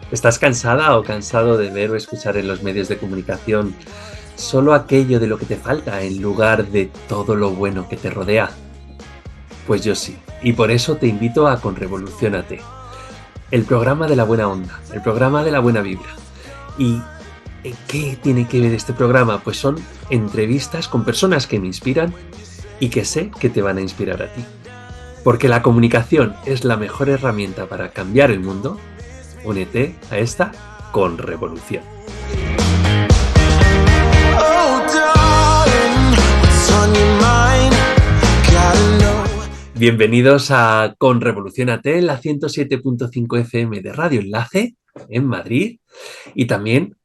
¿Estás cansada o cansado de ver o escuchar en los medios de comunicación solo aquello de lo que te falta en lugar de todo lo bueno que te rodea? Pues yo sí, y por eso te invito a Conrevoluciónate, el programa de la buena onda, el programa de la buena vibra. ¿Y qué tiene que ver este programa? Pues son entrevistas con personas que me inspiran y que sé que te van a inspirar a ti. Porque la comunicación es la mejor herramienta para cambiar el mundo. Únete a esta Conrevolución. Bienvenidos a Conrevoluciónate, la 107.5 FM de Radio Enlace en Madrid, y también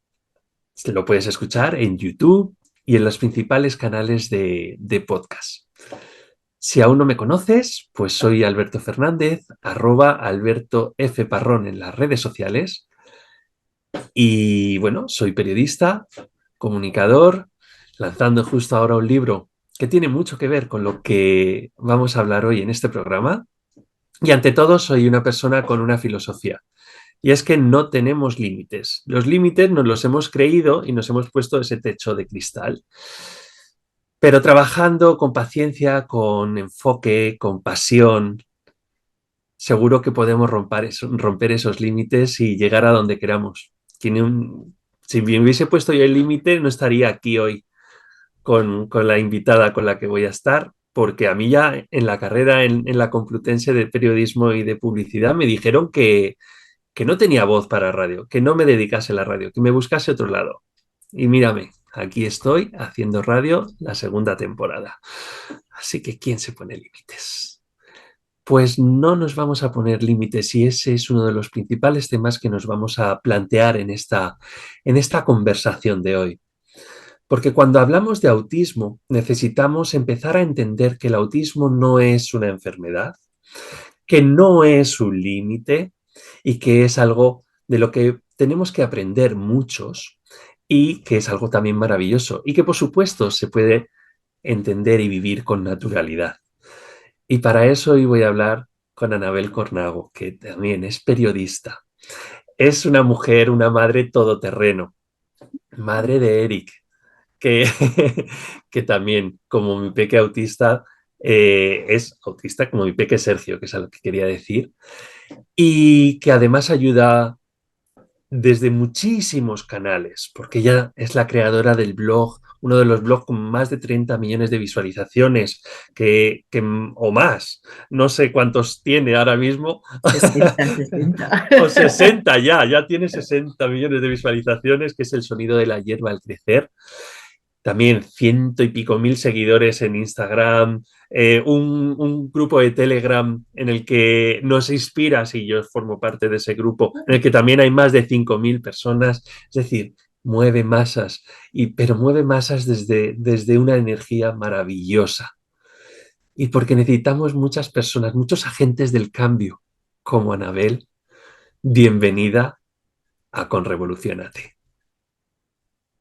lo puedes escuchar en YouTube y en los principales canales de podcast. Si aún no me conoces, pues soy Alberto Fernández, @Alberto F. Parrón en las redes sociales. Y bueno, soy periodista, comunicador, lanzando justo ahora un libro que tiene mucho que ver con lo que vamos a hablar hoy en este programa. Y ante todo, soy una persona con una filosofía. Y es que no tenemos límites. Los límites nos los hemos creído y nos hemos puesto ese techo de cristal. Pero trabajando con paciencia, con enfoque, con pasión, seguro que podemos romper esos límites y llegar a donde queramos. Si me hubiese puesto yo el límite, no estaría aquí hoy con la invitada con la que voy a estar, porque a mí ya en la carrera en la Complutense de Periodismo y de Publicidad me dijeron que no tenía voz para radio, que no me dedicase a la radio, que me buscase otro lado. Y mírame, aquí estoy haciendo radio la segunda temporada. Así que ¿quién se pone límites? Pues no nos vamos a poner límites, y ese es uno de los principales temas que nos vamos a plantear en esta conversación de hoy. Porque cuando hablamos de autismo, necesitamos empezar a entender que el autismo no es una enfermedad, que no es un límite y que es algo de lo que tenemos que aprender muchos, y que es algo también maravilloso y que por supuesto se puede entender y vivir con naturalidad. Y para eso hoy voy a hablar con Anabel Cornago, que también es periodista. Es una mujer, una madre todoterreno, madre de Eric, que, que también, como mi peque autista, es autista como mi peque Sergio, que es a lo que quería decir, y que además ayuda desde muchísimos canales, porque ella es la creadora del blog, uno de los blogs con más de 30 millones de visualizaciones, o más, no sé cuántos tiene ahora mismo, 60, 60. o 60 ya tiene 60 millones de visualizaciones, que es el sonido de la hierba al crecer. También ciento y pico mil seguidores en Instagram, un grupo de Telegram en el que nos inspiras, y yo formo parte de ese grupo, en el que también hay más de 5.000 personas. Es decir, mueve masas, pero mueve masas desde una energía maravillosa. Y porque necesitamos muchas personas, muchos agentes del cambio, como Anabel. Bienvenida a Conrevoluciónate.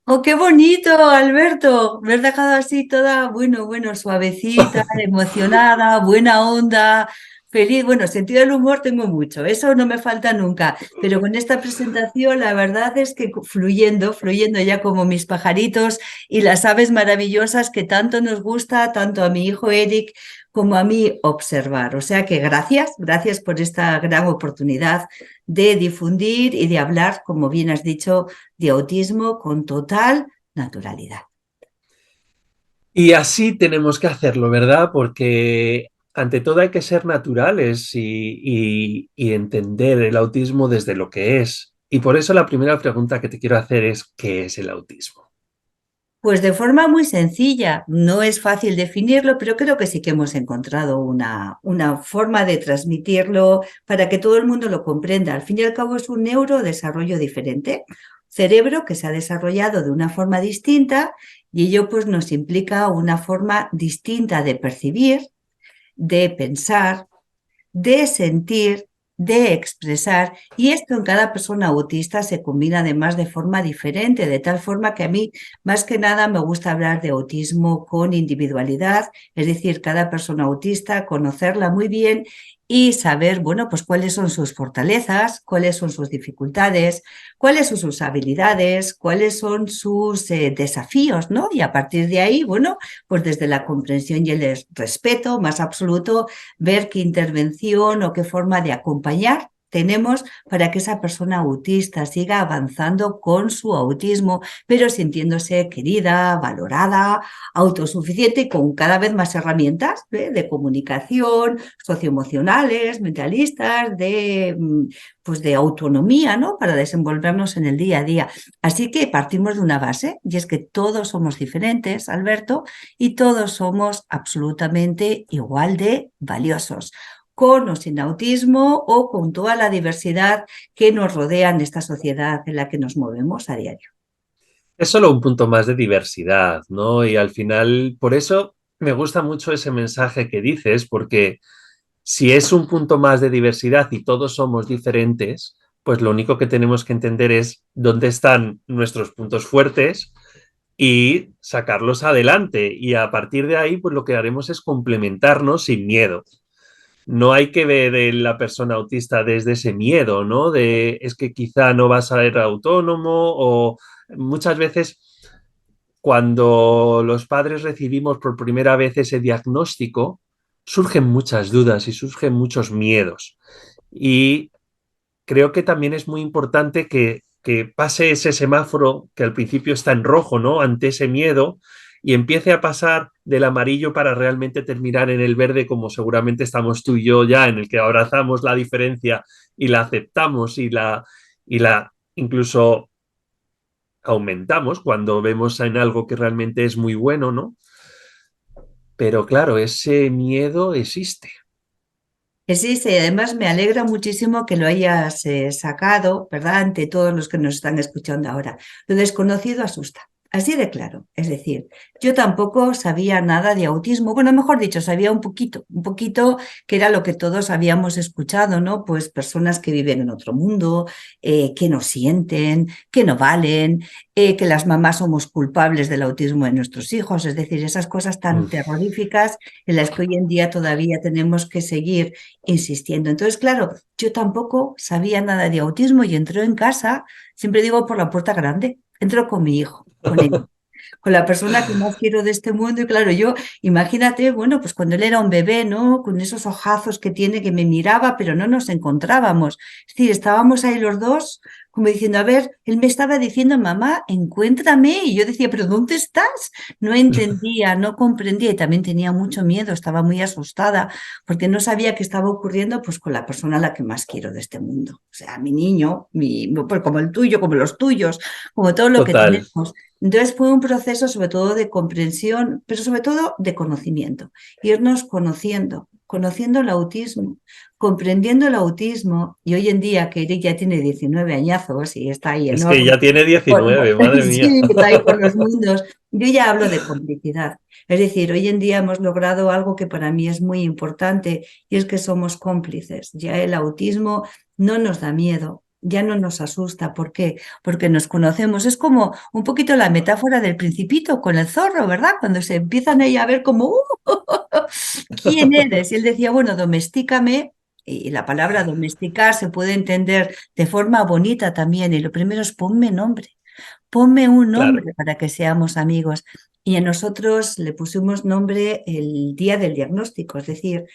¡Oh, qué bonito, Alberto! Me has dejado así toda, bueno, suavecita, emocionada, buena onda, feliz. Bueno, sentido del humor tengo mucho, eso no me falta nunca. Pero con esta presentación, la verdad es que fluyendo ya como mis pajaritos y las aves maravillosas que tanto nos gusta, tanto a mi hijo Eric como a mí observar. O sea que gracias por esta gran oportunidad de difundir y de hablar, como bien has dicho, de autismo con total naturalidad. Y así tenemos que hacerlo, ¿verdad? Porque ante todo hay que ser naturales y entender el autismo desde lo que es. Y por eso la primera pregunta que te quiero hacer es: ¿qué es el autismo? Pues de forma muy sencilla, no es fácil definirlo, pero creo que sí que hemos encontrado una forma de transmitirlo para que todo el mundo lo comprenda. Al fin y al cabo es un neurodesarrollo diferente, cerebro que se ha desarrollado de una forma distinta y ello pues nos implica una forma distinta de percibir, de pensar, de sentir, de expresar, y esto en cada persona autista se combina además de forma diferente, de tal forma que a mí más que nada me gusta hablar de autismo con individualidad, es decir, cada persona autista, conocerla muy bien y saber, bueno, pues cuáles son sus fortalezas, cuáles son sus dificultades, cuáles son sus habilidades, cuáles son sus desafíos, ¿no? Y a partir de ahí, bueno, pues desde la comprensión y el respeto más absoluto, ver qué intervención o qué forma de acompañar tenemos para que esa persona autista siga avanzando con su autismo, pero sintiéndose querida, valorada, autosuficiente y con cada vez más herramientas de comunicación, socioemocionales, mentalistas, pues de autonomía, ¿no? Para desenvolvernos en el día a día. Así que partimos de una base, y es que todos somos diferentes, Alberto, y todos somos absolutamente igual de valiosos, con o sin autismo o con toda la diversidad que nos rodea en esta sociedad en la que nos movemos a diario. Es solo un punto más de diversidad, ¿no? Y al final, por eso me gusta mucho ese mensaje que dices, porque si es un punto más de diversidad y todos somos diferentes, pues lo único que tenemos que entender es dónde están nuestros puntos fuertes y sacarlos adelante. Y a partir de ahí, pues lo que haremos es complementarnos sin miedo. No hay que ver a la persona autista desde ese miedo, ¿no? De es que quizá no vas a ser autónomo o muchas veces cuando los padres recibimos por primera vez ese diagnóstico, surgen muchas dudas y surgen muchos miedos. Y creo que también es muy importante que pase ese semáforo que al principio está en rojo, ¿no? Ante ese miedo y empiece a pasar del amarillo para realmente terminar en el verde, como seguramente estamos tú y yo ya, en el que abrazamos la diferencia y la aceptamos y la incluso aumentamos cuando vemos en algo que realmente es muy bueno, ¿no? Pero claro, ese miedo existe. Existe y además me alegra muchísimo que lo hayas sacado, ¿verdad? Ante todos los que nos están escuchando ahora. Lo desconocido asusta, así de claro. Es decir, yo tampoco sabía nada de autismo. Bueno, mejor dicho, sabía un poquito que era lo que todos habíamos escuchado, ¿no? Pues personas que viven en otro mundo, que no sienten, que no valen, que las mamás somos culpables del autismo de nuestros hijos. Es decir, esas cosas tan Mm, terroríficas en las que hoy en día todavía tenemos que seguir insistiendo. Entonces, claro, yo tampoco sabía nada de autismo y entró en casa, siempre digo por la puerta grande, entro con mi hijo, con él, con la persona que más quiero de este mundo. Y claro, yo, imagínate, bueno, pues cuando él era un bebé, ¿no? Con esos ojazos que tiene, que me miraba, pero no nos encontrábamos. Es decir, estábamos ahí los dos, como diciendo, a ver, él me estaba diciendo, mamá, encuéntrame. Y yo decía, pero ¿dónde estás? No entendía, no comprendía y también tenía mucho miedo, estaba muy asustada porque no sabía qué estaba ocurriendo pues con la persona a la que más quiero de este mundo. O sea, mi niño, pues como el tuyo, como los tuyos, como todo lo que total, tenemos. Entonces fue un proceso sobre todo de comprensión, pero sobre todo de conocimiento, irnos conociendo, conociendo el autismo, comprendiendo el autismo y hoy en día que Eric ya tiene 19 añazos y está ahí es que enorme, ya tiene 19, madre mía. sí, está ahí por los mundos, yo ya hablo de complicidad. Es decir, hoy en día hemos logrado algo que para mí es muy importante y es que somos cómplices. Ya el autismo no nos da miedo, ya no nos asusta. ¿Por qué? Porque nos conocemos. Es como un poquito la metáfora del principito con el zorro, ¿verdad? Cuando se empiezan ahí a ver como, ¿quién eres? Y él decía, bueno, domestícame. Y la palabra domesticar se puede entender de forma bonita también. Y lo primero es ponme nombre. Ponme un Claro, nombre para que seamos amigos. Y a nosotros le pusimos nombre el día del diagnóstico, es decir,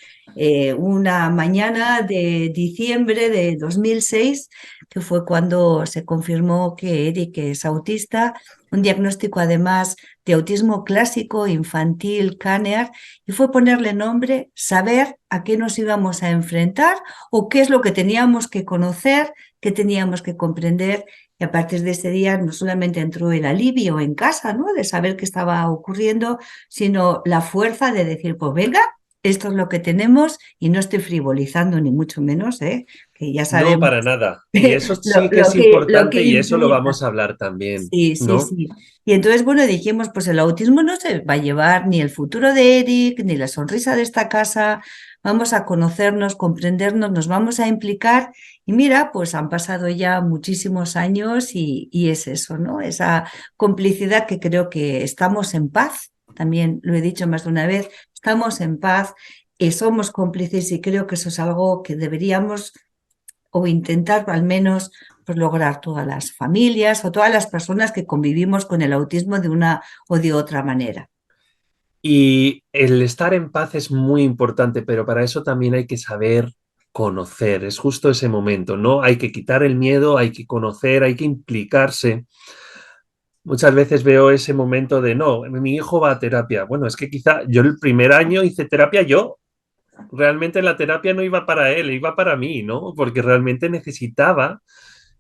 una mañana de diciembre de 2006, que fue cuando se confirmó que Eric es autista, un diagnóstico además de autismo clásico, infantil, Canear, y fue ponerle nombre, saber a qué nos íbamos a enfrentar o qué es lo que teníamos que conocer, qué teníamos que comprender y a partir de ese día no solamente entró el alivio en casa, ¿no? De saber qué estaba ocurriendo, sino la fuerza de decir, pues venga, esto es lo que tenemos y no estoy frivolizando ni mucho menos, ¿eh? Que ya no sabemos para nada. Y eso lo, sí que lo es que, lo que importante y eso lo implica. vamos a hablar también, Sí, sí, ¿no? sí. Y entonces, bueno, dijimos, pues el autismo no se va a llevar ni el futuro de Eric, ni la sonrisa de esta casa. Vamos a conocernos, comprendernos, nos vamos a implicar. Y mira, pues han pasado ya muchísimos años y es eso, ¿no? Esa complicidad que creo que estamos en paz. También lo he dicho más de una vez, estamos en paz somos cómplices y creo que eso es algo que deberíamos o intentar al menos pues, lograr todas las familias o todas las personas que convivimos con el autismo de una o de otra manera. Y el estar en paz es muy importante, pero para eso también hay que saber conocer, es justo ese momento, ¿no? Hay que quitar el miedo, hay que conocer, hay que implicarse. Muchas veces veo ese momento de, no, mi hijo va a terapia. Bueno, es que quizá yo el primer año hice terapia yo. Realmente la terapia no iba para él, iba para mí, ¿no? Porque realmente necesitaba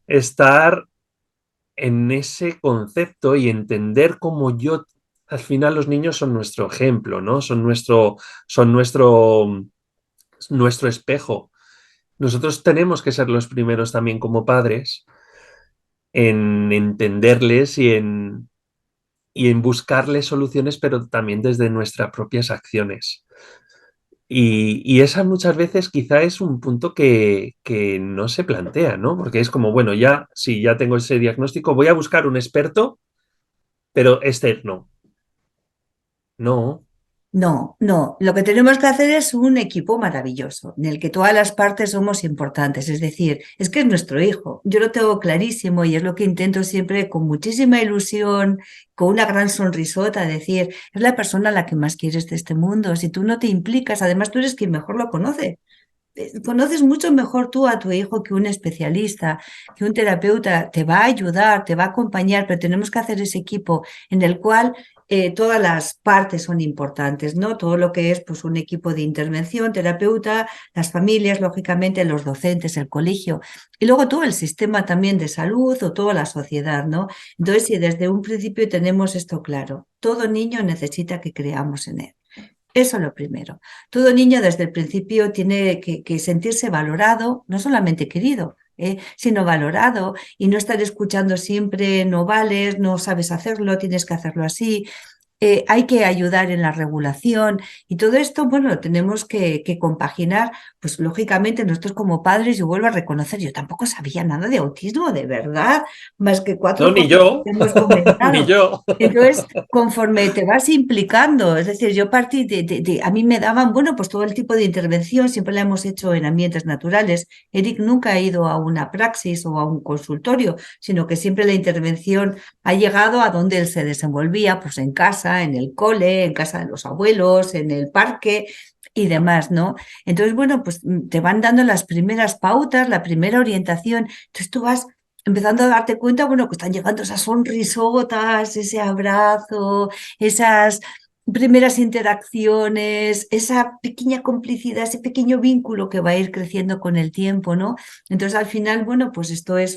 estar en ese concepto y entender cómo yo, al final los niños son nuestro ejemplo, ¿no? Son nuestro espejo. Nosotros tenemos que ser los primeros también como padres en entenderles y en buscarles soluciones, pero también desde nuestras propias acciones. Y esa muchas veces quizá es un punto que no se plantea, ¿no? Porque es como, bueno, ya, sí, ya tengo ese diagnóstico, voy a buscar un experto, pero externo. No, No, no, lo que tenemos que hacer es un equipo maravilloso, en el que todas las partes somos importantes, es decir, es que es nuestro hijo, yo lo tengo clarísimo y es lo que intento siempre con muchísima ilusión, con una gran sonrisota, decir, es la persona a la que más quieres de este mundo, si tú no te implicas, además tú eres quien mejor lo conoce. Conoces mucho mejor tú a tu hijo que un especialista, que un terapeuta, te va a ayudar, te va a acompañar, pero tenemos que hacer ese equipo en el cual todas las partes son importantes, ¿no? Todo lo que es pues, un equipo de intervención, terapeuta, las familias, lógicamente, los docentes, el colegio, y luego todo el sistema también de salud o toda la sociedad, ¿no? Entonces, si desde un principio tenemos esto claro, todo niño necesita que creamos en él. Eso es lo primero. Todo niño desde el principio tiene que sentirse valorado, no solamente querido, sino valorado y no estar escuchando siempre no vales, no sabes hacerlo, tienes que hacerlo así. Hay que ayudar en la regulación y todo esto, bueno, lo tenemos que compaginar, pues lógicamente nosotros como padres, yo vuelvo a reconocer, yo tampoco sabía nada de autismo, de verdad, más que no, cuatro ni cosas yo, que hemos ni comentado. yo. Entonces, conforme te vas implicando, es decir, yo partí a mí me daban, bueno, pues todo el tipo de intervención, siempre la hemos hecho en ambientes naturales. Eric nunca ha ido a una praxis o a un consultorio, sino que siempre la intervención ha llegado a donde él se desenvolvía, pues en casa, en el cole, en casa de los abuelos, en el parque y demás, ¿no? Entonces, bueno, pues te van dando las primeras pautas, la primera orientación. Entonces tú vas empezando a darte cuenta, bueno, que están llegando esas sonrisotas, ese abrazo, esas primeras interacciones, esa pequeña complicidad, ese pequeño vínculo que va a ir creciendo con el tiempo, ¿no? Entonces, al final, bueno, pues esto es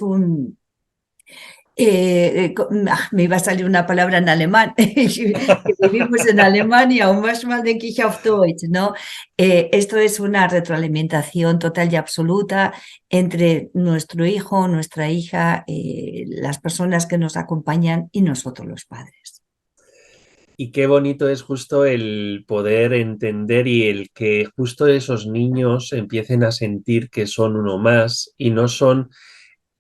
me iba a salir una palabra en alemán, que vivimos en Alemania, und manchmal denke ich auf Deutsch, ¿no? Esto es una retroalimentación total y absoluta entre nuestro hijo, nuestra hija, las personas que nos acompañan y nosotros los padres. Y qué bonito es justo el poder entender y el que justo esos niños empiecen a sentir que son uno más y no son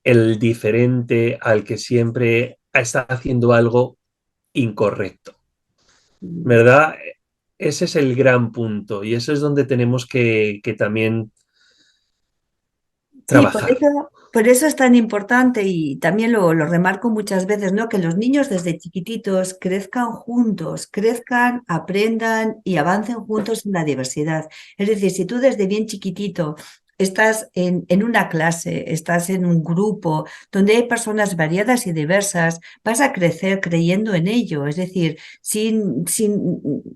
el diferente al que siempre está haciendo algo incorrecto, ¿verdad? Ese es el gran punto y eso es donde tenemos que también Sí, trabajar. por eso es tan importante y también lo remarco muchas veces, ¿no? Que los niños desde chiquititos crezcan juntos, crezcan, aprendan y avancen juntos en la diversidad. Es decir, si tú desde bien chiquitito estás en una clase, estás en un grupo donde hay personas variadas y diversas, vas a crecer creyendo en ello. Es decir,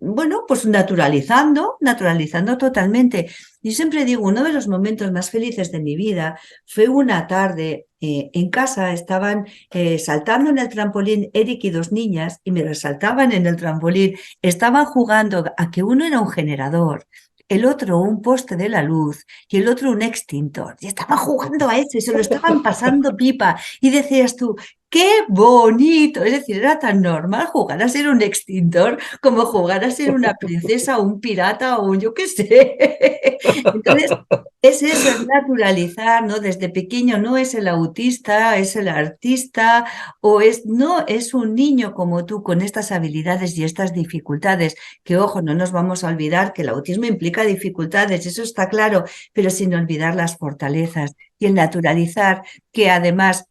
bueno, pues naturalizando totalmente. Yo siempre digo, uno de los momentos más felices de mi vida fue una tarde en casa, estaban saltando en el trampolín Eric y dos niñas y me resaltaban en el trampolín, estaban jugando a que uno era un generador, el otro un poste de la luz y el otro un extintor. Y estaban jugando a eso y se lo estaban pasando pipa. Y decías tú, ¡qué bonito! Es decir, era tan normal jugar a ser un extintor como jugar a ser una princesa o un pirata o un yo qué sé. Entonces, Es eso, es naturalizar, ¿no? Desde pequeño no es el autista, es el artista, o es, no, es un niño como tú con estas habilidades y estas dificultades, que ojo, no nos vamos a olvidar que el autismo implica dificultades, eso está claro, pero sin olvidar las fortalezas y el naturalizar que además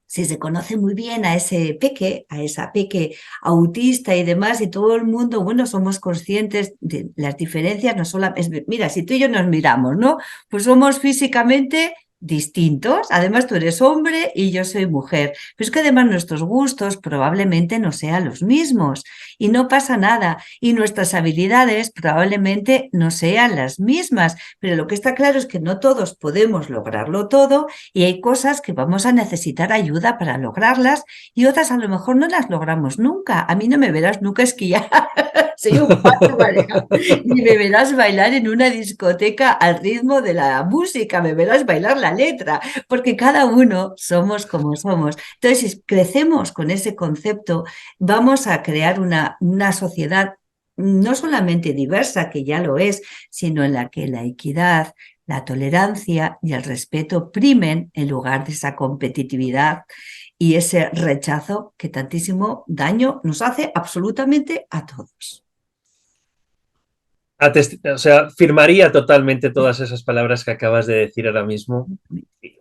si se conoce muy bien a ese peque, a esa peque autista y demás, y todo el mundo, bueno, somos conscientes de las diferencias, no solo, mira, si tú y yo nos miramos, ¿no? Pues somos físicamente distintos, además tú eres hombre y yo soy mujer, pero es que además nuestros gustos probablemente no sean los mismos y no pasa nada, y nuestras habilidades probablemente no sean las mismas, pero lo que está claro es que no todos podemos lograrlo todo y hay cosas que vamos a necesitar ayuda para lograrlas y otras a lo mejor no las logramos nunca. A mí no me verás nunca esquiar, soy un pato mareado, ni me verás bailar en una discoteca al ritmo de la música, me verás bailar la letra, porque cada uno somos como somos. Entonces, si crecemos con ese concepto, vamos a crear una sociedad no solamente diversa, que ya lo es, sino en la que la equidad, la tolerancia y el respeto primen en lugar de esa competitividad y ese rechazo que tantísimo daño nos hace absolutamente a todos. O sea, firmaría totalmente todas esas palabras que acabas de decir ahora mismo,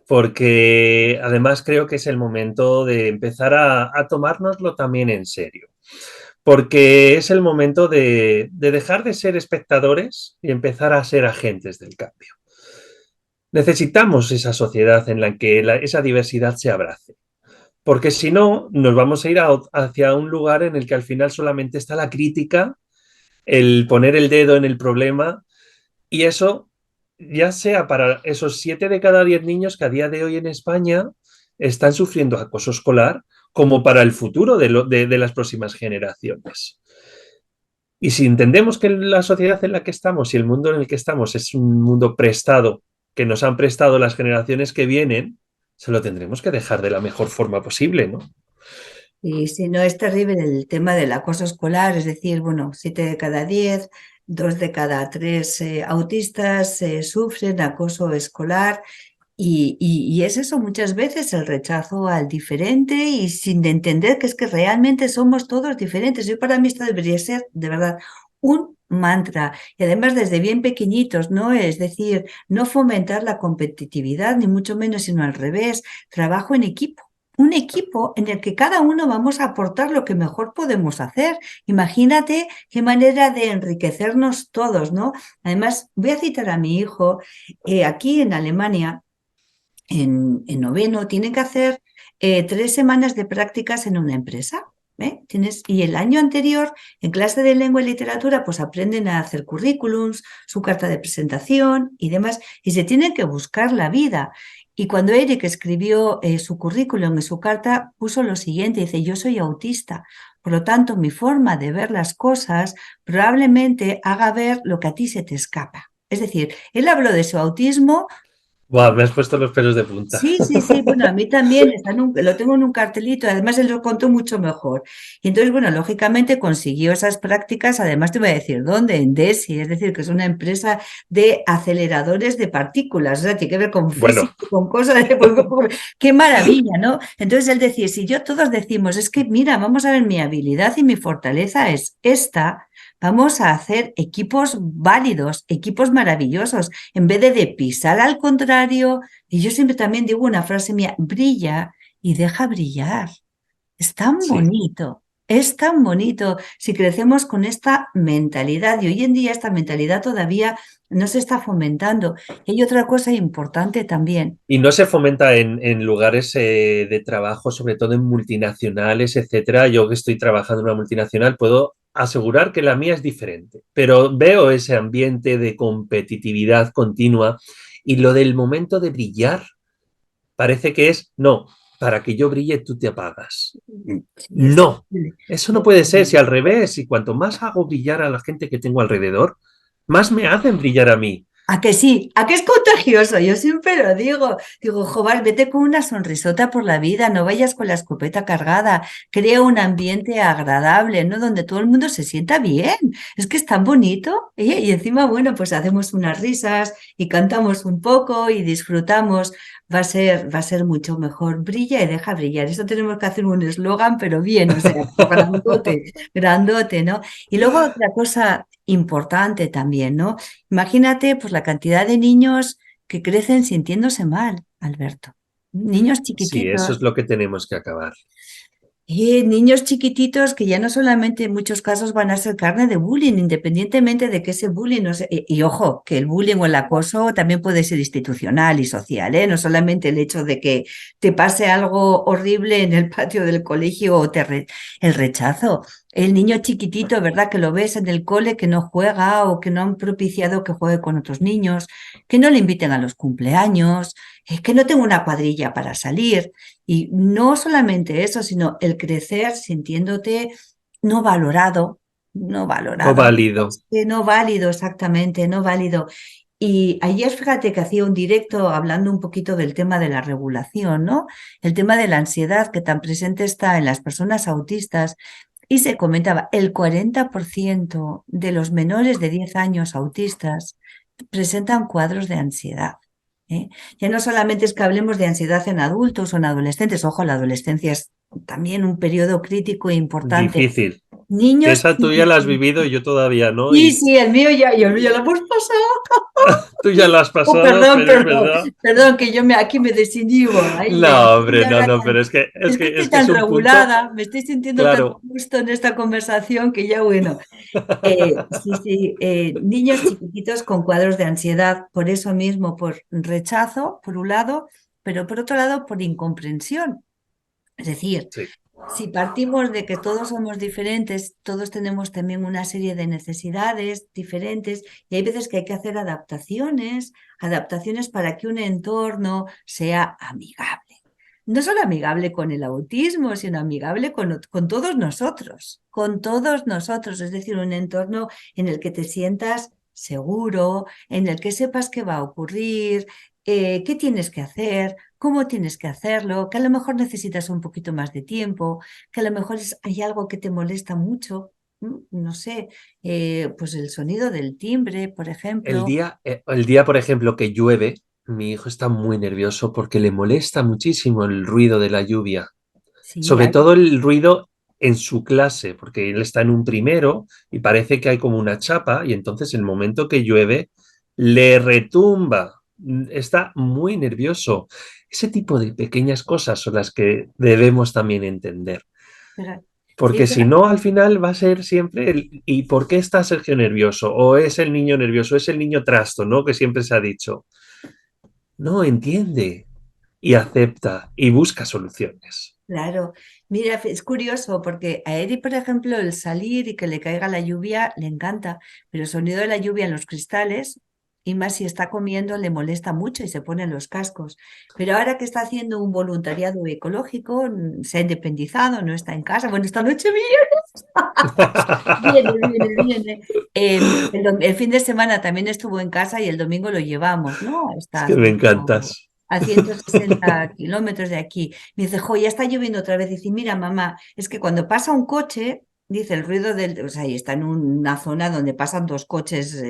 porque además creo que es el momento de empezar a tomárnoslo también en serio, porque es el momento de dejar de ser espectadores y empezar a ser agentes del cambio. Necesitamos esa sociedad en la que esa diversidad se abrace, porque si no, nos vamos a ir hacia un lugar en el que al final solamente está la crítica, el poner el dedo en el problema, y eso ya sea para esos 7 de cada 10 niños que a día de hoy en España están sufriendo acoso escolar, como para el futuro de las próximas generaciones. Y si entendemos que la sociedad en la que estamos y el mundo en el que estamos es un mundo prestado, que nos han prestado las generaciones que vienen, se lo tendremos que dejar de la mejor forma posible, ¿no? Y si no, es terrible el tema del acoso escolar, es decir, bueno, 7 de cada 10, 2 de cada 3 autistas sufren acoso escolar y es eso muchas veces el rechazo al diferente y sin entender que es que realmente somos todos diferentes. Yo para mí esto debería ser de verdad un mantra y además desde bien pequeñitos, ¿no? Es decir, no fomentar la competitividad ni mucho menos, sino al revés, trabajo en equipo. Un equipo en el que cada uno vamos a aportar lo que mejor podemos hacer. Imagínate qué manera de enriquecernos todos, ¿no? Además, voy a citar a mi hijo, aquí en Alemania en noveno, tienen que hacer 3 semanas de prácticas en una empresa. Y el año anterior, en clase de lengua y literatura, pues aprenden a hacer currículums, su carta de presentación y demás, y se tienen que buscar la vida. Y cuando Eric escribió su currículum y su carta, puso lo siguiente, dice, yo soy autista, por lo tanto, mi forma de ver las cosas probablemente haga ver lo que a ti se te escapa. Es decir, él habló de su autismo. Wow, me has puesto los pelos de punta. Sí, sí, sí, bueno, a mí también lo tengo en un cartelito, además él lo contó mucho mejor. Y entonces, bueno, lógicamente consiguió esas prácticas, además te voy a decir dónde, en DESI, es decir, que es una empresa de aceleradores de partículas, o sea, tiene que ver con Bueno, física, con cosas de... ¡Qué maravilla!, ¿no? Entonces él decía, si yo todos decimos, es que mira, vamos a ver, mi habilidad y mi fortaleza es esta, vamos a hacer equipos válidos, equipos maravillosos, en vez de pisar al contrario. Y yo siempre también digo una frase mía, brilla y deja brillar. Es tan sí. bonito, es tan bonito si crecemos con esta mentalidad. Y hoy en día esta mentalidad todavía no se está fomentando. Y hay otra cosa importante también. Y no se fomenta en lugares de trabajo, sobre todo en multinacionales, etcétera. Yo que estoy trabajando en una multinacional puedo asegurar que la mía es diferente, pero veo ese ambiente de competitividad continua y lo del momento de brillar parece que es, no, para que yo brille tú te apagas. Sí, es No, terrible. eso no puede ser. Si al revés, y cuanto más hago brillar a la gente que tengo alrededor, más me hacen brillar a mí. ¿A que sí? ¿A que es contagioso? Yo siempre lo digo. Digo, Jobar, vete con una sonrisota por la vida, no vayas con la escopeta cargada. Crea un ambiente agradable, ¿no? Donde todo el mundo se sienta bien. Es que es tan bonito. Y encima, bueno, pues hacemos unas risas y cantamos un poco y disfrutamos. Va a ser mucho mejor. Brilla y deja brillar. Eso tenemos que hacer un eslogan, pero bien, o sea, grandote, grandote, ¿no? Y luego otra cosa importante también, ¿no? Imagínate, pues la cantidad de niños que crecen sintiéndose mal, Alberto. Niños Sí, eso es chiquititos. lo que tenemos que acabar. Y niños chiquititos que ya no solamente en muchos casos van a ser carne de bullying, independientemente de que ese bullying no sea, y ojo, que el bullying o el acoso también puede ser institucional y social, ¿eh? No solamente el hecho de que te pase algo horrible en el patio del colegio o el rechazo. El niño chiquitito, ¿verdad? Que lo ves en el cole que no juega o que no han propiciado que juegue con otros niños, que no le inviten a los cumpleaños, que no tenga una cuadrilla para salir. Y no solamente eso, sino el crecer sintiéndote no valorado, no No valorado, válido. no válido exactamente, no válido. Y ayer fíjate que hacía un directo hablando un poquito del tema de la regulación, ¿no? El tema de la ansiedad que tan presente está en las personas autistas. Y se comentaba, el 40% de los menores de 10 años autistas presentan cuadros de ansiedad. ¿Eh? Ya no solamente es que hablemos de ansiedad en adultos o en adolescentes, ojo, la adolescencia es también un periodo crítico e importante. Difícil. Que Niños esa tú ya la has chiquititos. vivido y yo todavía no. Sí, Y sí, el mío ya, y el mío ya lo hemos pasado. tú ya lo has Oh, pasado, perdón, pero es perdón, verdad. perdón, que aquí me desinhibo. Ay, me No, estoy hombre, no, ahora no, pero es que, me es que, siento es que es tan un punto, regulada, me estoy sintiendo tan claro. justo en esta conversación que ya, bueno. Sí, sí, niños chiquititos con cuadros de ansiedad, por eso mismo, por rechazo, por un lado, pero por otro lado, por incomprensión. Es decir, Sí. si partimos de que todos somos diferentes, todos tenemos también una serie de necesidades diferentes y hay veces que hay que hacer adaptaciones, adaptaciones para que un entorno sea amigable. No solo amigable con el autismo, sino amigable con con todos nosotros, es decir, un entorno en el que te sientas seguro, en el que sepas qué va a ocurrir, qué tienes que hacer, cómo tienes que hacerlo, que a lo mejor necesitas un poquito más de tiempo, que a lo mejor hay algo que te molesta mucho, no sé, pues el sonido del timbre, por ejemplo. El día, por ejemplo, que llueve, mi hijo está muy nervioso porque le molesta muchísimo el ruido de la lluvia. Sí, Sobre todo el ruido en su clase, porque él está en un primero y parece que hay como una chapa y entonces el momento que llueve le retumba. Está muy nervioso. Ese tipo de pequeñas cosas son las que debemos también entender. pero, sí, Porque si no, al final va a ser siempre ¿y por qué está Sergio nervioso? O es el niño nervioso, es el niño trasto, ¿no? Que siempre se ha dicho. No, entiende y acepta y busca soluciones. claro, mira, es curioso porque a Eri, por ejemplo, el salir y que le caiga la lluvia le encanta, pero el sonido de la lluvia en los cristales, y más si está comiendo, le molesta mucho y se pone los cascos. Pero ahora que está haciendo un voluntariado ecológico, se ha independizado, no está en casa, bueno, esta noche viene. El fin de semana también estuvo en casa y el domingo lo llevamos, ¿no? Es Está que me encantas. a 160 kilómetros de aquí. Me dice, jo, ya está lloviendo otra vez. Dice, mira, mamá, es que cuando pasa un coche, dice, el ruido del, o sea, y está en una zona donde pasan dos coches,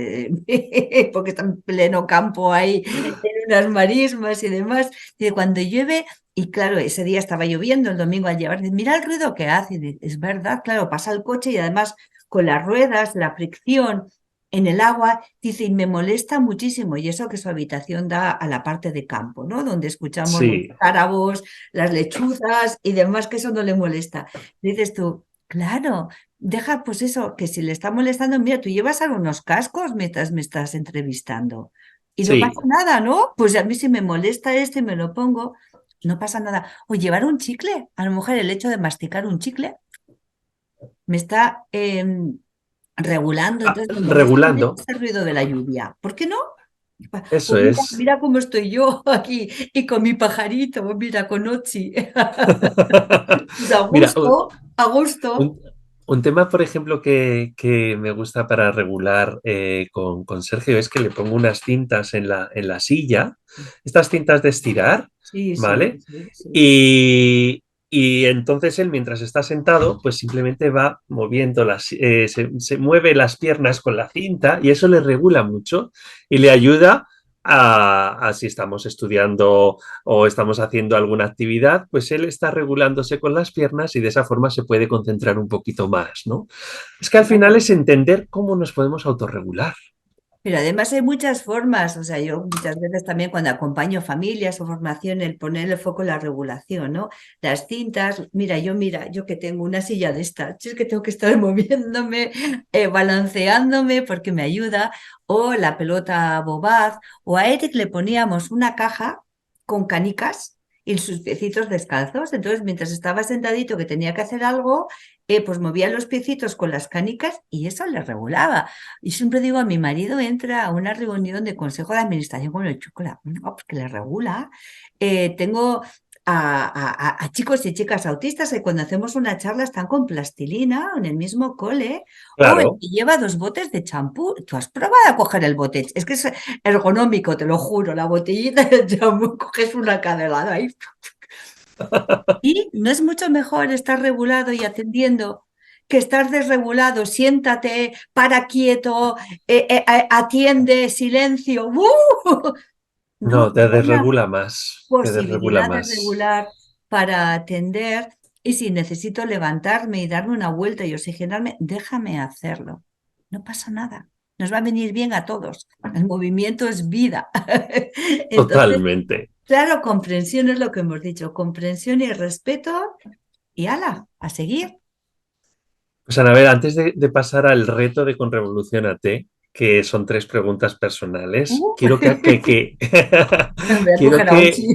porque está en pleno campo ahí, en unas marismas y demás. Dice, cuando llueve, y claro, ese día estaba lloviendo, el domingo al llevar, dice, mira el ruido que hace. Y dice, es verdad, claro, pasa el coche y además con las ruedas, la fricción en el agua, dice, y me molesta muchísimo, y eso que su habitación da a la parte de campo, ¿no? Donde escuchamos los Sí, cárabos, las lechuzas y demás, que eso no le molesta. Dices tú, claro, deja pues eso, que si le está molestando, mira, tú llevas algunos cascos mientras me estás entrevistando. Y no pasa sí. nada, ¿no? Pues a mí si me molesta esto y me lo pongo, no pasa nada. O llevar un chicle. A lo mejor el hecho de masticar un chicle me está regulando, entonces me molesta menos Regulando. el ruido de la lluvia. ¿Por qué no? Eso Pues mira, es. mira cómo estoy yo aquí y con mi pajarito, mira, con Ochi. Pues Mira, a gusto, a gusto. Un tema, por ejemplo, que me gusta para regular con Sergio es que le pongo unas cintas en la silla, estas cintas de estirar, Sí, sí, ¿vale? sí, sí. Y entonces él, mientras está sentado, pues simplemente va moviendo se mueve las piernas con la cinta y eso le regula mucho y le ayuda a si estamos estudiando o estamos haciendo alguna actividad, pues él está regulándose con las piernas y de esa forma se puede concentrar un poquito más, ¿no? Es que al final Claro. es entender cómo nos podemos autorregular. Pero además hay muchas formas, o sea, yo muchas veces también cuando acompaño familias o formación, el poner el foco en la regulación, ¿no? Las cintas, mira, yo que tengo una silla de estas, si es que tengo que estar moviéndome, balanceándome porque me ayuda, o la pelota bobaz, o a Eric le poníamos una caja con canicas y sus piecitos descalzos, entonces mientras estaba sentadito que tenía que hacer algo, pues movía los piecitos con las canicas y eso le regulaba. Y siempre digo a mi marido, entra a una reunión de consejo de administración con el chocolate, no, porque le regula. Tengo a chicos y chicas autistas que cuando hacemos una charla están con plastilina en el mismo cole o el Claro, que lleva dos botes de champú. ¿Tú has probado a coger el bote? Es que es ergonómico, te lo juro, la botellita de champú, coges una cadelada ahí. Y no es mucho mejor estar regulado y atendiendo que estar desregulado. Siéntate, para quieto, atiende, silencio. ¡Uh! no, No, te hay una desregula más, te desregula posibilidad de más. regular para atender. Y si necesito levantarme y darme una vuelta y oxigenarme, déjame hacerlo. No pasa nada. Nos va a venir bien a todos. El movimiento es vida. Entonces, Totalmente. claro, comprensión es lo que hemos dicho, comprensión y respeto y ala, a seguir. Pues Ana, a ver, antes de pasar al reto de Con Revolución a T, que son tres preguntas personales, Uh. quiero Voy a quiero coger a que... Ochi.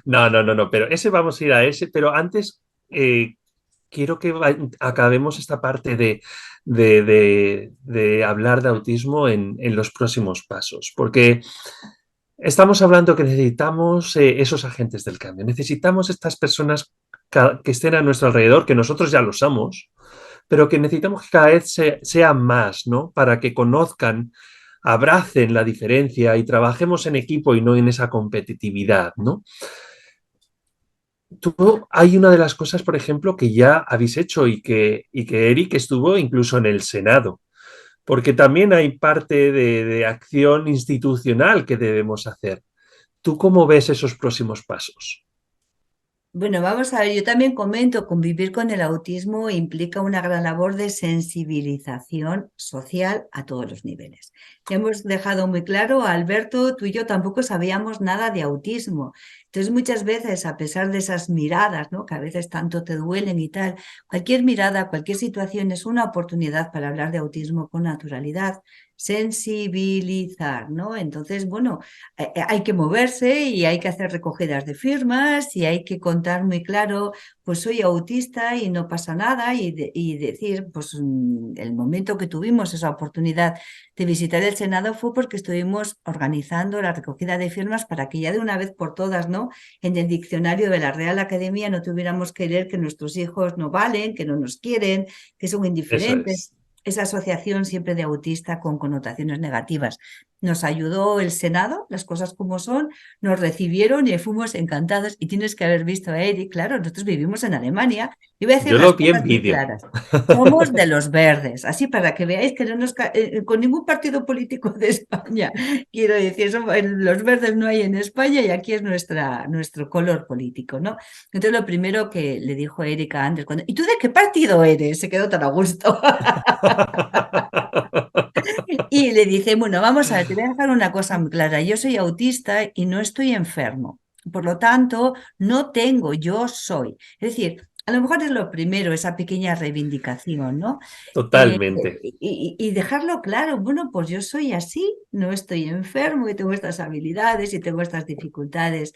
No, pero ese vamos a ir a ese, pero antes eh, quiero que acabemos esta parte de hablar de autismo en los próximos pasos, porque estamos hablando que necesitamos esos agentes del cambio, necesitamos estas personas que estén a nuestro alrededor, que nosotros ya lo somos, pero que necesitamos que cada vez sean más, ¿no? Para que conozcan, abracen la diferencia y trabajemos en equipo y no en esa competitividad, ¿no? Hay una de las cosas, por ejemplo, que ya habéis hecho y que Eric estuvo incluso en el Senado, porque también hay parte de acción institucional que debemos hacer. ¿Tú cómo ves esos próximos pasos? Bueno, vamos a ver, yo también comento, convivir con el autismo implica una gran labor de sensibilización social a todos los niveles. Ya hemos dejado muy claro, Alberto, tú y yo tampoco sabíamos nada de autismo. Entonces, muchas veces, a pesar de esas miradas, ¿no? Que a veces tanto te duelen y tal, cualquier mirada, cualquier situación es una oportunidad para hablar de autismo con naturalidad, sensibilizar, ¿no? Entonces, bueno, hay que moverse y hay que hacer recogidas de firmas y hay que contar muy claro, pues soy autista y no pasa nada y decir, pues el momento que tuvimos esa oportunidad de visitar el Senado fue porque estuvimos organizando la recogida de firmas para que ya de una vez por todas, ¿no? En el diccionario de la Real Academia no tuviéramos que leer que nuestros hijos no valen, que no nos quieren, que son Eso indiferentes. es. Esa asociación siempre de autista con connotaciones negativas. Nos ayudó el Senado, las cosas como son, nos recibieron y fuimos encantados. Y tienes que haber visto a Eric, claro, nosotros vivimos en Alemania. Y voy a decir Yo las lo vi en cosas muy vídeo. claras. Somos de los verdes, así para que veáis que no nos con ningún partido político de España. Quiero decir, los verdes no hay en España y aquí es nuestro color político, ¿no? Entonces lo primero que le dijo Erika antes, ¿y tú de qué partido eres? Se quedó tan a gusto. Y le dice, bueno, vamos a ver, te voy a dejar una cosa muy clara. Yo soy autista y no estoy enfermo. Por lo tanto, no tengo, yo soy. Es decir, a lo mejor es lo primero, esa pequeña reivindicación, ¿no? Totalmente. Y dejarlo claro, bueno, pues yo soy así, no estoy enfermo y tengo estas habilidades y tengo estas dificultades.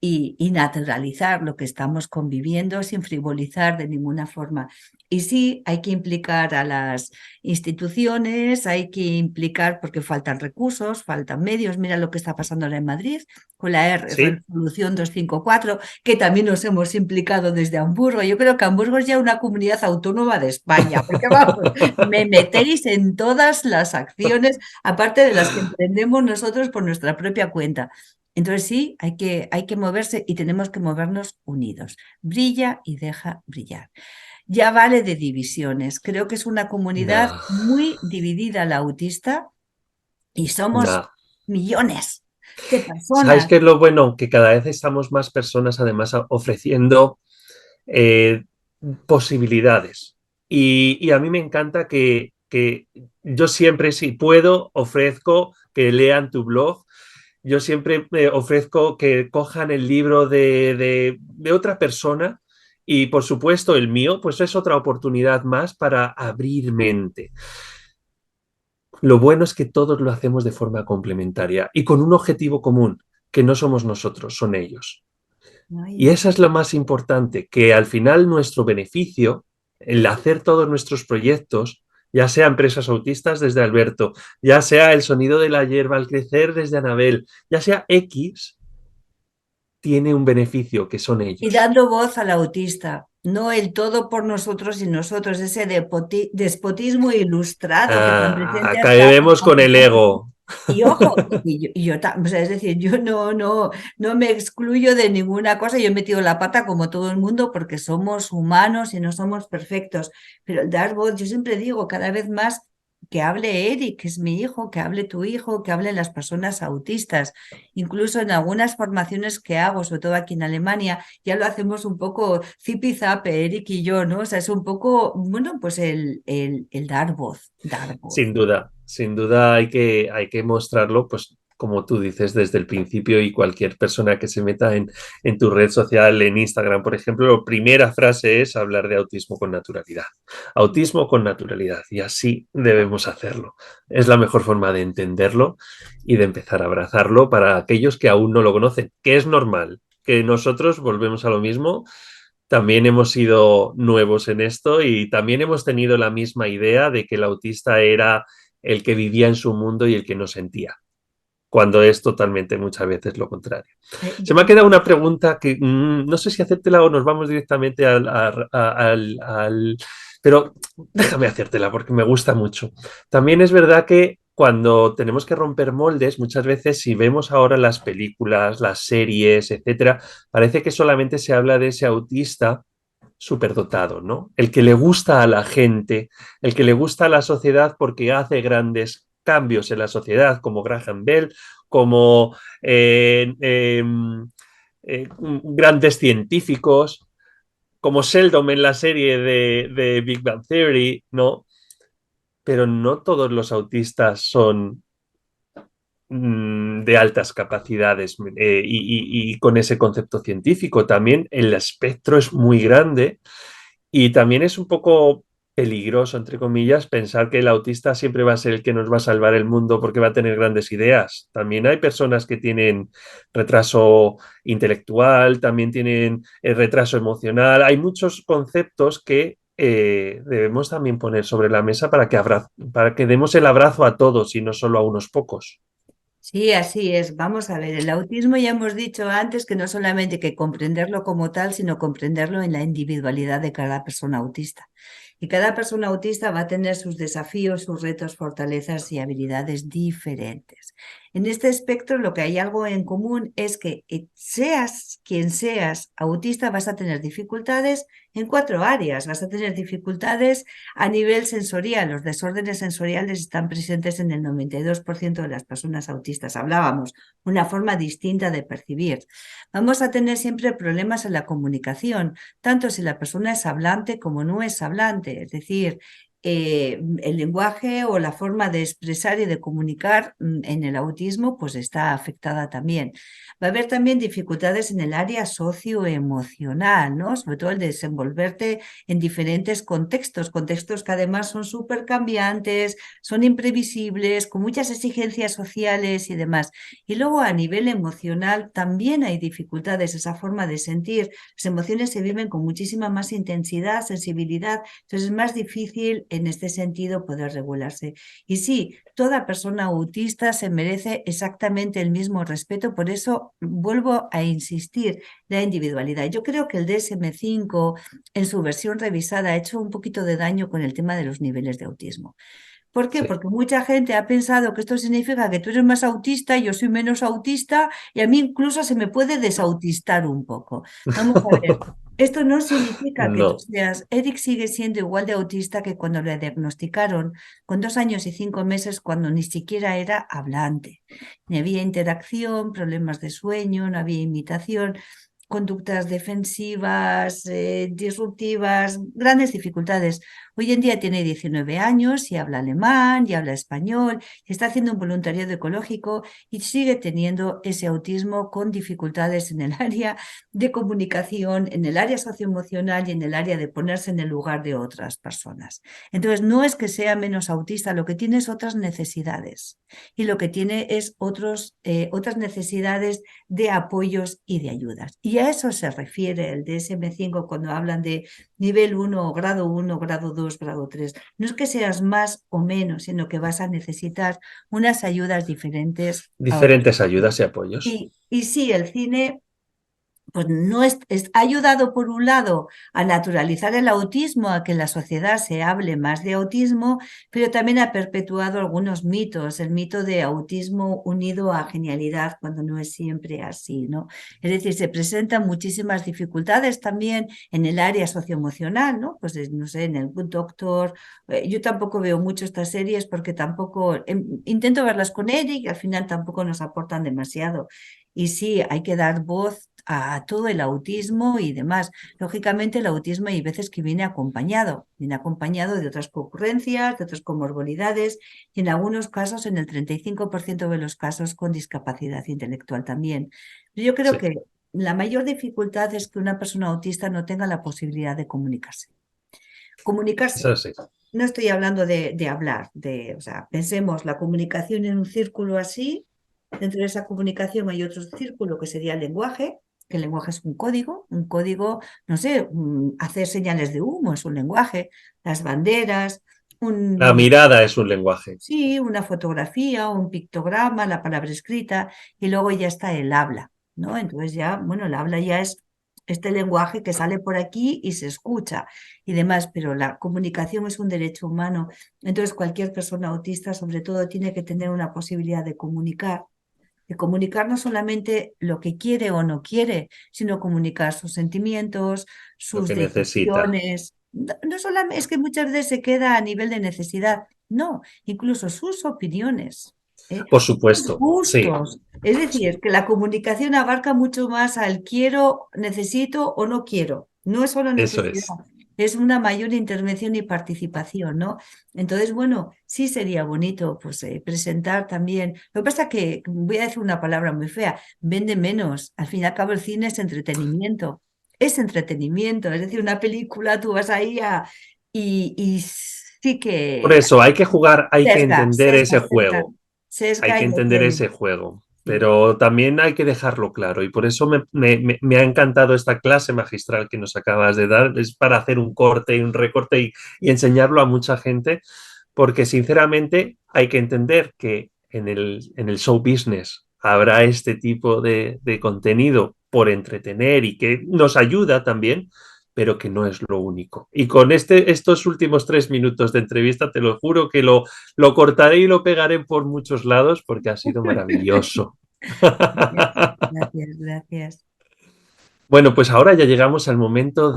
y naturalizar lo que estamos conviviendo sin frivolizar de ninguna forma. Y sí, hay que implicar a las instituciones, hay que implicar porque faltan recursos, faltan medios. Mira lo que está pasando ahora en Madrid con la Sí, resolución 254, que también nos hemos implicado desde Hamburgo. Yo creo que Hamburgo es ya una comunidad autónoma de España, porque vamos, me metéis en todas las acciones, aparte de las que emprendemos nosotros por nuestra propia cuenta. Entonces sí, hay que moverse y tenemos que movernos unidos. Brilla y deja brillar. Ya vale de divisiones. Creo que es una comunidad no, muy dividida la autista y somos no. millones de ¿Sabes personas. qué es lo bueno? Que cada vez estamos más personas además ofreciendo eh, posibilidades. Y a mí me encanta que yo siempre, si puedo, ofrezco que lean tu blog. Yo siempre ofrezco que cojan el libro de otra persona y, por supuesto, el mío, pues es otra oportunidad más para abrir mente. Lo bueno es que todos lo hacemos de forma complementaria y con un objetivo común, que no somos nosotros, son ellos. ¿No? Y esa es lo más importante, que al final nuestro beneficio, el hacer todos nuestros proyectos, ya sea empresas autistas desde Alberto, ya sea el sonido de la hierba al crecer desde Anabel, ya sea X, tiene un beneficio que son Y ellos. dando voz al autista, no el todo por nosotros y nosotros, ese despotismo ilustrado que tan presente ha estado. Caeremos con el ego. Y ojo, o sea, es decir, yo no me excluyo de ninguna cosa, yo he metido la pata como todo el mundo porque somos humanos y no somos perfectos, pero el dar voz, yo siempre digo cada vez más que hable Eric, que es mi hijo, que hable tu hijo, que hablen las personas autistas. Incluso en algunas formaciones que hago, sobre todo aquí en Alemania, ya lo hacemos un poco zipizape, Eric y yo, ¿no? O sea, es un poco, bueno, pues el dar voz, dar voz. Sin duda hay que mostrarlo, pues como tú dices desde el principio y cualquier persona que se meta en tu red social, en Instagram, por ejemplo, la primera frase es hablar de autismo con naturalidad. Autismo con naturalidad y así debemos hacerlo. Es la mejor forma de entenderlo y de empezar a abrazarlo para aquellos que aún no lo conocen, que es normal, que nosotros volvemos a lo mismo, también hemos sido nuevos en esto y también hemos tenido la misma idea de que el autista era el que vivía en su mundo y el que no sentía, cuando es totalmente muchas veces lo contrario. Eh, Se me ha quedado una pregunta que no sé si hacértela o nos vamos directamente al. Pero déjame hacértela porque me gusta mucho. También es verdad que cuando tenemos que romper moldes, muchas veces si vemos ahora las películas, las series, etcétera, parece que solamente se habla de ese autista superdotado, ¿no? El que le gusta a la gente, el que le gusta a la sociedad porque hace grandes cambios en la sociedad, como Graham Bell, como grandes científicos, como Sheldon en la serie de Big Bang Theory, ¿no? Pero no todos los autistas son de altas capacidades y con ese concepto científico. También el espectro es muy grande y también es un poco peligroso, entre comillas, pensar que el autista siempre va a ser el que nos va a salvar el mundo porque va a tener grandes ideas. También hay personas que tienen retraso intelectual, también tienen retraso emocional. Hay muchos conceptos que debemos también poner sobre la mesa para que demos el abrazo a todos y no solo a unos pocos. Sí, así es. Vamos a ver, el autismo ya hemos dicho antes que no solamente hay que comprenderlo como tal, sino comprenderlo en la individualidad de cada persona autista. Y cada persona autista va a tener sus desafíos, sus retos, fortalezas y habilidades diferentes. En este espectro, lo que hay algo en común es que seas quien seas autista, vas a tener dificultades en cuatro áreas. Vas a tener dificultades a nivel sensorial. Los desórdenes sensoriales están presentes en el 92% de las personas autistas. Hablábamos, una forma distinta de percibir. Vamos a tener siempre problemas en la comunicación, tanto si la persona es hablante como no es hablante. Es decir, el lenguaje o la forma de expresar y de comunicar en el autismo pues está afectada también. Va a haber también dificultades en el área socioemocional, ¿no? Sobre todo el desenvolverte en diferentes contextos, contextos que además son súper cambiantes, son imprevisibles, con muchas exigencias sociales y demás. Y luego a nivel emocional también hay dificultades, esa forma de sentir. Las emociones se viven con muchísima más intensidad, sensibilidad, entonces es más difícil en este sentido poder regularse. Y sí, toda persona autista se merece exactamente el mismo respeto, por eso vuelvo a insistir, la individualidad. Yo creo que el DSM-5 en su versión revisada ha hecho un poquito de daño con el tema de los niveles de autismo. ¿Por qué? Sí. Porque mucha gente ha pensado que esto significa que tú eres más autista, yo soy menos autista y a mí incluso se me puede desautistar un poco. Vamos a ver, esto no significa que tú No. seas, Eric sigue siendo igual de autista que cuando le diagnosticaron con 2 años y 5 meses, cuando ni siquiera era hablante. Ni había interacción, problemas de sueño, no había imitación, conductas defensivas, disruptivas, grandes dificultades. Hoy en día tiene 19 años y habla alemán y habla español y está haciendo un voluntariado ecológico y sigue teniendo ese autismo con dificultades en el área de comunicación, en el área socioemocional y en el área de ponerse en el lugar de otras personas. Entonces, no es que sea menos autista, lo que tiene es otras necesidades y lo que tiene es otras necesidades de apoyos y de ayudas. Y a eso se refiere el DSM-5 cuando hablan de nivel 1, grado 2, grado 3. No es que seas más o menos, sino que vas a necesitar unas ayudas diferentes a otras. Diferentes ayudas y apoyos. Y sí, el cine pues no ha ayudado por un lado a naturalizar el autismo, a que en la sociedad se hable más de autismo, pero también ha perpetuado algunos mitos, el mito de autismo unido a genialidad, cuando no es siempre así, ¿no? Es decir, se presentan muchísimas dificultades también en el área socioemocional, ¿no? Pues no sé, en el Good Doctor, yo tampoco veo mucho estas series porque tampoco, intento verlas con Eric y al final tampoco nos aportan demasiado. Y sí, hay que dar voz a todo el autismo y demás. Lógicamente, el autismo hay veces que viene acompañado de otras concurrencias, de otras comorbilidades y en algunos casos, en el 35% de los casos, con discapacidad intelectual también. Yo creo Sí, que la mayor dificultad es que una persona autista no tenga la posibilidad de comunicarse. Comunicarse. eso sí. No estoy hablando de hablar, o sea, pensemos la comunicación en un círculo así. Dentro de esa comunicación hay otro círculo que sería el lenguaje, que el lenguaje es un código, no sé, hacer señales de humo es un lenguaje, las banderas, La un, mirada es un lenguaje. sí, una fotografía, un pictograma, la palabra escrita, y luego ya está el habla, ¿no? Entonces ya, bueno, el habla ya es este lenguaje que sale por aquí y se escucha y demás, pero la comunicación es un derecho humano. Entonces cualquier persona autista, sobre todo, tiene que tener una posibilidad de comunicar no solamente lo que quiere o no quiere, sino comunicar sus sentimientos, Lo sus que necesita. decisiones. No, no solamente es que muchas veces se queda a nivel de necesidad, no, incluso sus opiniones, Por sus supuesto, sí, gustos. Es decir, que la comunicación abarca mucho más al quiero, necesito o no quiero. No es solo eso necesidad, es. es una mayor intervención y participación, ¿no? Entonces, bueno, sí sería bonito pues, presentar también. Lo que pasa que, voy a decir una palabra muy fea, vende menos. Al fin y al cabo, el cine es entretenimiento. Es entretenimiento, es decir, una película, tú vas ahí y sí Por que eso hay que jugar, hay que sesga, entender sesga, ese sesga, juego. Hay sesga que y entender entiende. ese juego, Sí. pero también hay que dejarlo claro y por eso me ha encantado esta clase magistral que nos acabas de dar, es para hacer un corte y un recorte y enseñarlo a mucha gente, porque sinceramente hay que entender que en el show business habrá este tipo de contenido por entretener y que nos ayuda también, pero que no es lo único. Y con estos últimos 3 minutos de entrevista, te lo juro que lo cortaré y lo pegaré por muchos lados porque ha sido maravilloso. Gracias, gracias. Bueno, pues ahora ya llegamos al momento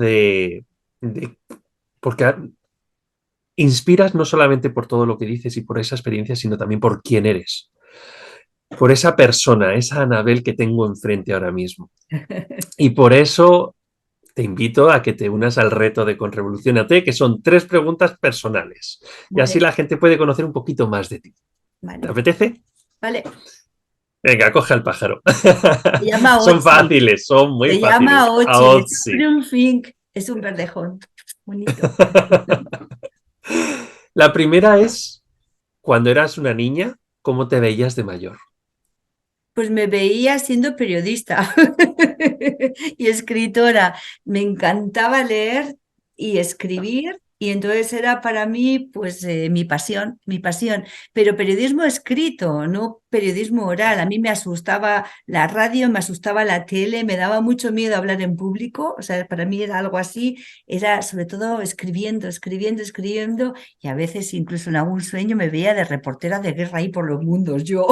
porque inspiras no solamente por todo lo que dices y por esa experiencia, sino también por quién eres, por esa persona, esa Anabel que tengo enfrente ahora mismo. Y por eso te invito a que te unas al reto de Conrevoluciónate, que son 3 preguntas personales. Y así Vale, la gente puede conocer un poquito más de ti. ¿Te vale, apetece? vale. Venga, coge al pájaro. Se llama Son Otzi. fáciles, son muy Se llama fáciles. Otzi. Es Aotzi. un fink. Es un verdejón. Bonito. La primera es, cuando eras una niña, ¿cómo te veías de mayor? Pues me veía siendo periodista y escritora. Me encantaba leer y escribir y entonces era para mí pues mi pasión, mi pasión. Pero periodismo escrito, no periodismo oral. A mí me asustaba la radio, me asustaba la tele, me daba mucho miedo hablar en público. O sea, para mí era algo así. Era sobre todo escribiendo, escribiendo, escribiendo y a veces incluso en algún sueño me veía de reportera de guerra ahí por los mundos yo.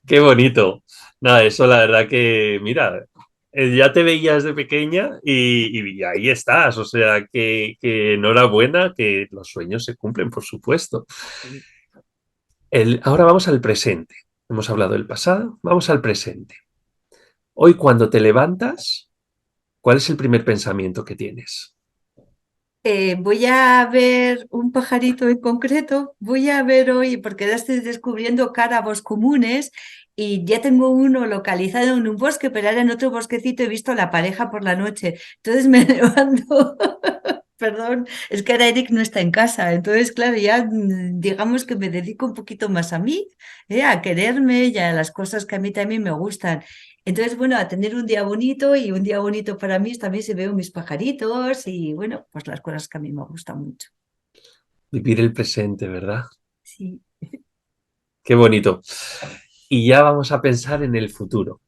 Qué bonito. Nada, eso la verdad que, mira, ya te veías de pequeña y ahí estás. O sea, que enhorabuena, que los sueños se cumplen, por supuesto. Ahora vamos al presente. Hemos hablado del pasado, vamos al presente. Hoy cuando te levantas, ¿cuál es el primer pensamiento que tienes? Voy a ver un pajarito en concreto, voy a ver hoy, porque ahora estoy descubriendo cárabos comunes y ya tengo uno localizado en un bosque, pero ahora en otro bosquecito he visto a la pareja por la noche. Entonces me levanto, perdón, es que ahora Eric no está en casa, entonces claro, ya digamos que me dedico un poquito más a mí, a quererme y a las cosas que a mí también me gustan. Entonces, bueno, a tener un día bonito y un día bonito para mí también se veo mis pajaritos y bueno, pues las cosas que a mí me gustan mucho. Vivir el presente, ¿verdad? Sí. Qué bonito. Y ya vamos a pensar en el futuro.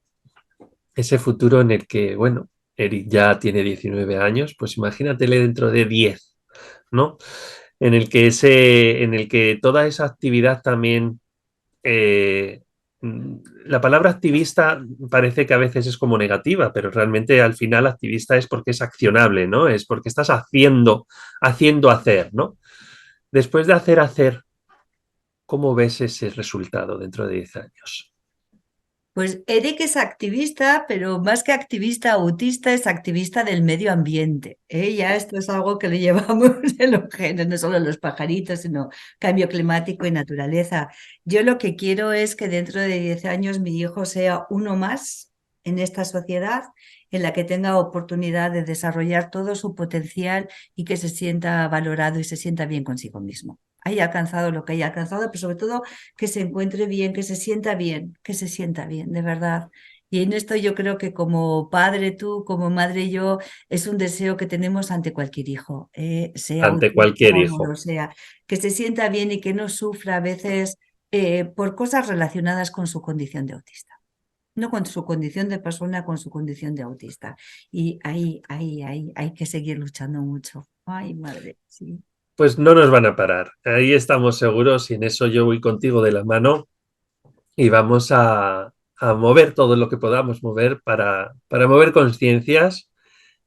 Ese futuro en el que, bueno, Eric ya tiene 19 años, pues imagínatele dentro de 10, ¿no? En el que toda esa actividad también, eh, la palabra activista parece que a veces es como negativa, pero realmente al final activista es porque es accionable, ¿no? Es porque estás haciendo hacer, ¿no? Después de hacer, ¿cómo ves ese resultado dentro de 10 años? Pues Eric es activista, pero más que activista autista, es activista del medio ambiente. Ya esto es algo que le llevamos en los genes, no solo los pajaritos, sino cambio climático y naturaleza. Yo lo que quiero es que dentro de 10 años mi hijo sea uno más en esta sociedad en la que tenga oportunidad de desarrollar todo su potencial y que se sienta valorado y se sienta bien consigo mismo. Haya alcanzado lo que haya alcanzado, pero sobre todo que se encuentre bien, que se sienta bien, que se sienta bien, de verdad. Y en esto yo creo que como padre tú, como madre yo, es un deseo que tenemos ante cualquier hijo, sea Ante autista cualquier o no lo hijo. sea, que se sienta bien y que no sufra a veces por cosas relacionadas con su condición de autista. No con su condición de persona, con su condición de autista. Y ahí, hay que seguir luchando mucho. Ay, madre, sí. Pues no nos van a parar. Ahí estamos seguros y en eso yo voy contigo de la mano y vamos a mover todo lo que podamos mover para mover conciencias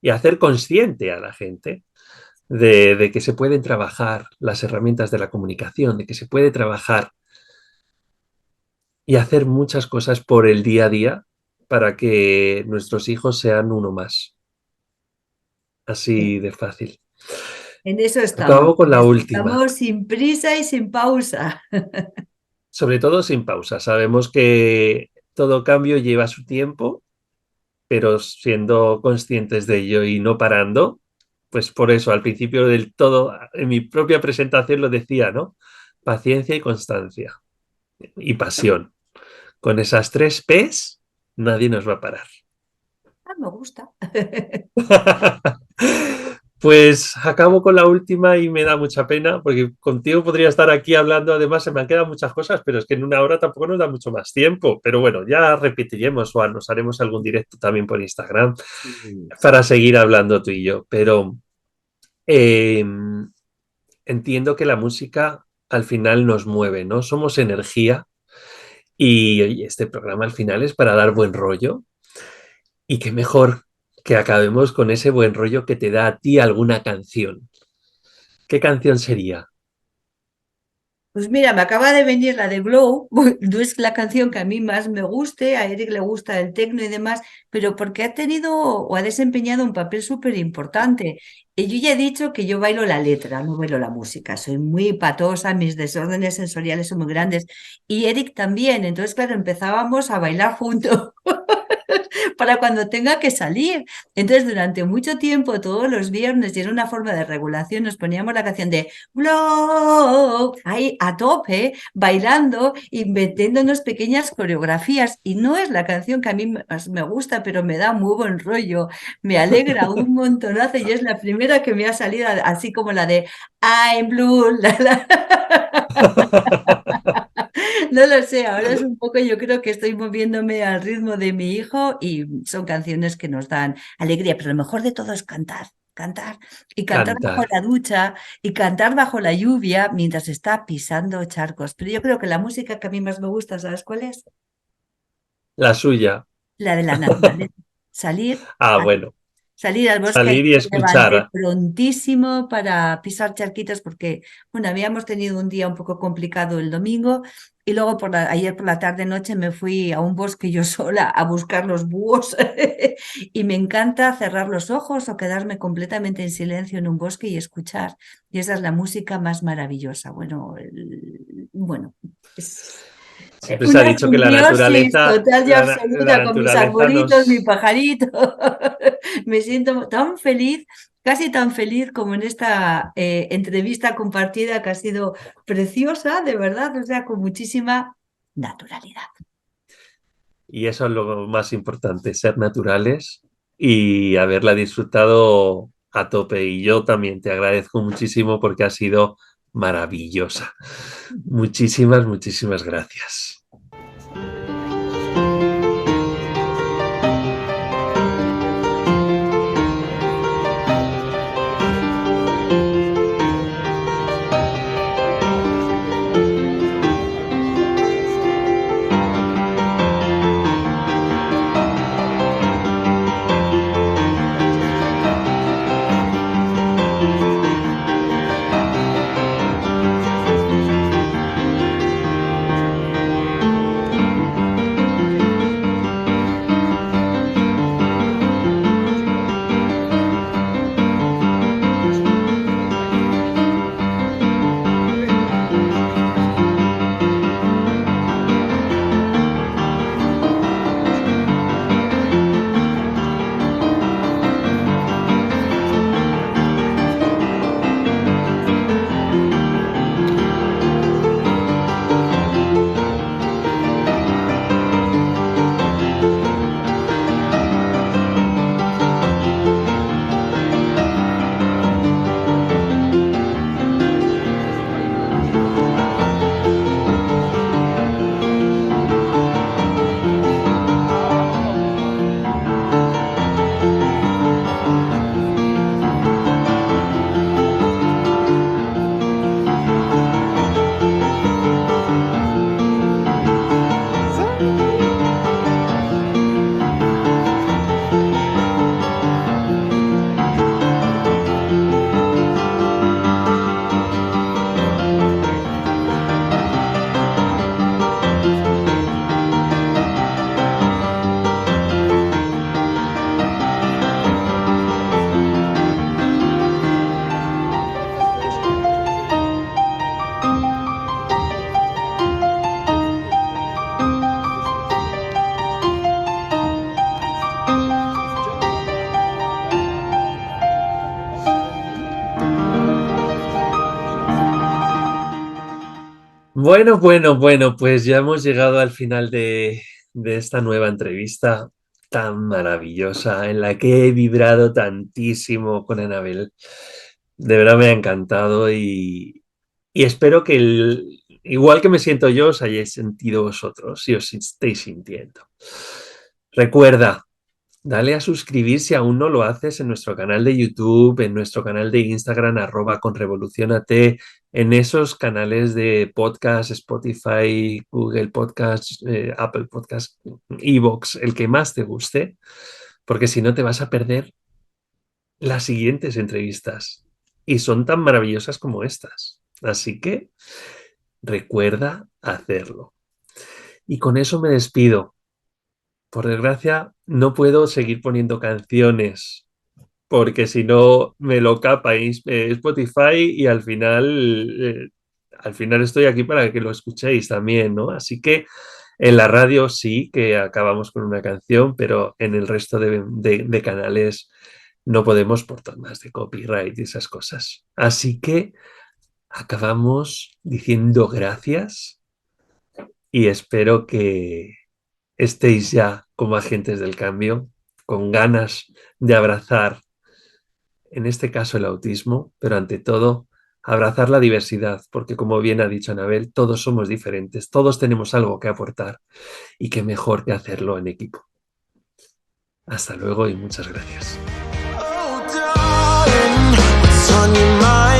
y hacer consciente a la gente de que se pueden trabajar las herramientas de la comunicación, de que se puede trabajar y hacer muchas cosas por el día a día para que nuestros hijos sean uno más. Así de fácil. En eso estamos, Acabo con en la eso última. estamos sin prisa y sin pausa. Sobre todo sin pausa. Sabemos que todo cambio lleva su tiempo, pero siendo conscientes de ello y no parando, pues por eso al principio del todo, en mi propia presentación lo decía, ¿no? Paciencia y constancia y pasión. Con esas 3 P's, nadie nos va a parar. Ah, me gusta. Pues acabo con la última y me da mucha pena porque contigo podría estar aquí hablando. Además, se me han quedado muchas cosas, pero es que en una hora tampoco nos da mucho más tiempo. Pero bueno, ya repetiremos o nos haremos algún directo también por Instagram Sí, para sí. seguir hablando tú y yo. Pero eh, entiendo que la música al final nos mueve, ¿no? Somos energía y oye, este programa al final es para dar buen rollo. Y qué mejor que acabemos con ese buen rollo que te da a ti alguna canción. ¿Qué canción sería? Pues mira, me acaba de venir la de Glow, no es la canción que a mí más me guste, a Eric le gusta el tecno y demás, pero porque ha tenido o ha desempeñado un papel súper importante. Y yo ya he dicho que yo bailo la letra, no bailo la música, soy muy patosa, mis desórdenes sensoriales son muy grandes y Eric también, entonces claro, empezábamos a bailar juntos. Para cuando tenga que salir. Entonces, durante mucho tiempo, todos los viernes, y era una forma de regulación, nos poníamos la canción de Blow, ahí a tope, bailando, inventándonos pequeñas coreografías. Y no es la canción que a mí más me gusta, pero me da muy buen rollo, me alegra un montonazo y es la primera que me ha salido, así como la de I'm Blue. No lo sé, ahora es un poco, yo creo que estoy moviéndome al ritmo de mi hijo y son canciones que nos dan alegría, pero lo mejor de todo es cantar, cantar y cantar bajo Cantar. la ducha y cantar bajo la lluvia mientras está pisando charcos. Pero yo creo que la música que a mí más me gusta, ¿sabes cuál es? La suya. La de la naturaleza. Salir Ah, bueno. Salir al bosque, Salir y me levanté escuchar. prontísimo para pisar charquitos porque, bueno, habíamos tenido un día un poco complicado el domingo y luego ayer por la tarde-noche me fui a un bosque yo sola a buscar los búhos y me encanta cerrar los ojos o quedarme completamente en silencio en un bosque y escuchar. Y esa es la música más maravillosa. Bueno, bueno, es Siempre se ha una dicho que simbiosis total y la absoluta con mis naturaleza arbolitos, mi nos... pajarito. Me siento tan feliz, casi tan feliz como en esta entrevista compartida que ha sido preciosa, de verdad, o sea, con muchísima naturalidad. Y eso es lo más importante, ser naturales y haberla disfrutado a tope. Y yo también te agradezco muchísimo porque ha sido maravillosa. Muchísimas, muchísimas gracias. Bueno, bueno, bueno, pues ya hemos llegado al final de esta nueva entrevista tan maravillosa en la que he vibrado tantísimo con Anabel. De verdad me ha encantado y espero que igual que me siento yo, os hayáis sentido vosotros y os estéis sintiendo. Recuerda, dale a suscribir si aún no lo haces en nuestro canal de YouTube, en nuestro canal de Instagram, @conrevolucionate, en esos canales de podcast, Spotify, Google Podcast, Apple Podcast, Evox, el que más te guste, porque si no te vas a perder las siguientes entrevistas y son tan maravillosas como estas. Así que recuerda hacerlo. Y con eso me despido. Por desgracia, no puedo seguir poniendo canciones porque si no me lo capa Spotify y al final estoy aquí para que lo escuchéis también, ¿no? Así que en la radio sí que acabamos con una canción, pero en el resto de canales no podemos por temas de copyright y esas cosas. Así que acabamos diciendo gracias y espero que estéis ya como agentes del cambio, con ganas de abrazar, en este caso el autismo, pero ante todo, abrazar la diversidad, porque como bien ha dicho Anabel, todos somos diferentes, todos tenemos algo que aportar y qué mejor que hacerlo en equipo. Hasta luego y muchas gracias. Oh, darling, what's on your mind?